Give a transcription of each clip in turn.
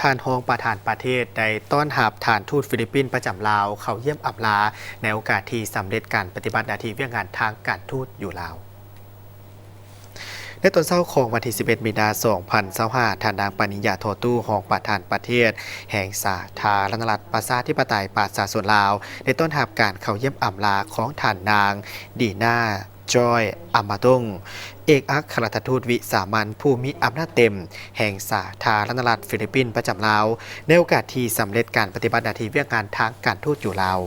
ท่านรองประธานประเทศได้ต้อนรับฐานทูตฟิลิปปินส์ประจำลาวเข้าเยี่ยมอำลาในโอกาสที่สำเร็จการปฏิบัติหน้าที่เวียกงานทางการทูตอยู่ลาวในตอนเช้าของวันที่ 11 มีนาคม 2025 ท่านนางปณิยาโทตู้รองประธานประเทศ แห่งสาธารณรัฐประชาธิปไตยประชาชนลาวได้ต้อนรับการเข้าเยี่ยมอำลาของท่านนางดีน่าจอยอามาตงเอกอัครราชทูตวิสามัญผู้มีอำนาจเต็ม แห่งสาธารณรัฐฟิลิปปินส์ประจำลาวในโอกาสที่สำเร็จการปฏิบัติหน้าที่เวียกงานทางการทูตอยู่ลาว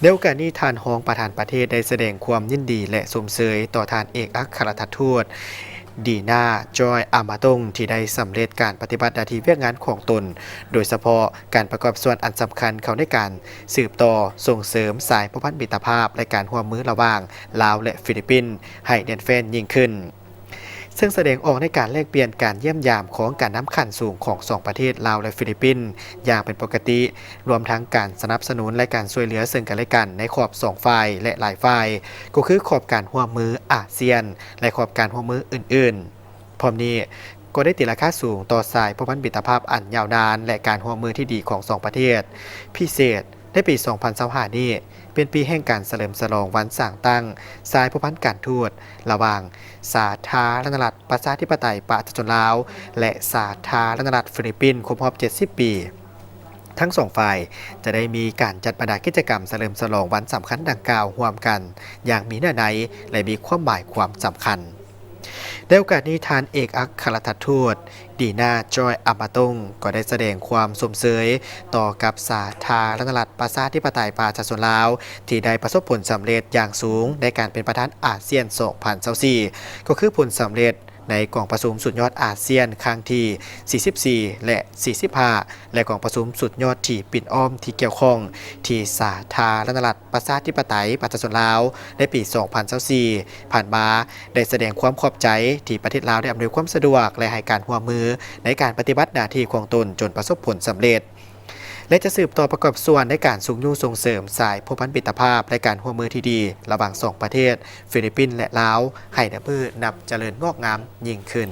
ในโอกาสนี้ท่านรองประธานประเทศได้แสดงความยินดีและสมเสยต่อท่านเอกอัครราชทูตดีน่าจอยอามาตงที่ได้สำเร็จการปฏิบัติหน้าที่เวียกงานของตนโดยเฉพาะการประกอบส่วนอันสำคัญเขาในการสืบต่อส่งเสริมสายสัมพันธมิตรภาพและการร่วมมือระหว่างลาวและฟิลิปปินส์ให้แน่นแฟ้นยิ่งขึ้นซึ่งแสดงออกในการแลกเปลี่ยนการเยี่ยมยามของการนำขั้นสูงของสองประเทศลาวและฟิลิปปินส์อย่างเป็นปกติรวมทั้งการสนับสนุนและการช่วยเหลือซึ่งกันและกันในขอบสองฝ่ายและหลายฝ่ายก็คือขอบการร่วมมืออาเซียนและขอบการร่วมมืออื่นๆพร้อมนี้ก็ได้ตีราคาสูงต่อสายสัมพันธมิตรภาพอันยาวนานและการร่วมมือที่ดีของสองประเทศพิเศษในปี 2025 นี้เป็นปีแห่งการเฉลิมฉลองวันสร้างตั้งสายสัมพันธ์การทูตระหว่างสาธารณรัฐประชาธิปไตยประชาชนลาวและสาธารณรัฐฟิลิปปินส์ครบรอบ 70 ปี ทั้งสองฝ่ายจะได้มีการจัดบรรดากิจกรรมเฉลิมฉลองวันสำคัญดังกล่าวร่วมกันอย่างมีเนื้อในและมีความหมายความสำคัญในโอกาสนี้ท่านเอกอัครราชทูตดีน่าจอยอามาตงก็ได้แสดงความสมเสยต่อกับสาธารณรัฐประชาธิปไตยประชาชนลาวที่ได้ประสบผลสำเร็จอย่างสูงในการเป็นประธานอาเซียน 2024 ก็คือผลสำเร็จในกองประชุมสุดยอดอาเซียนครั้งที่ 44 และ 45 และกองประชุมสุดยอดที่ปิ่นอ้อมที่เกี่ยวข้องที่สาธารณรัฐประชาธิปไตยประชาชนลาวในปี 2024 ผ่านมาได้แสดงความขอบใจที่ประเทศลาวได้อำนวยความสะดวกและให้การร่วมมือในการปฏิบัติหน้าที่ของตนจนประสบผลสำเร็จและจะสืบต่อประกอบส่วนในการส่งยูส่งเสริมสายสัมพันธมิตรภาพและการร่วมมือที่ดีระหว่างสองประเทศฟิลิปปินส์และลาวให้นับเจริญงอกงามยิ่งขึ้น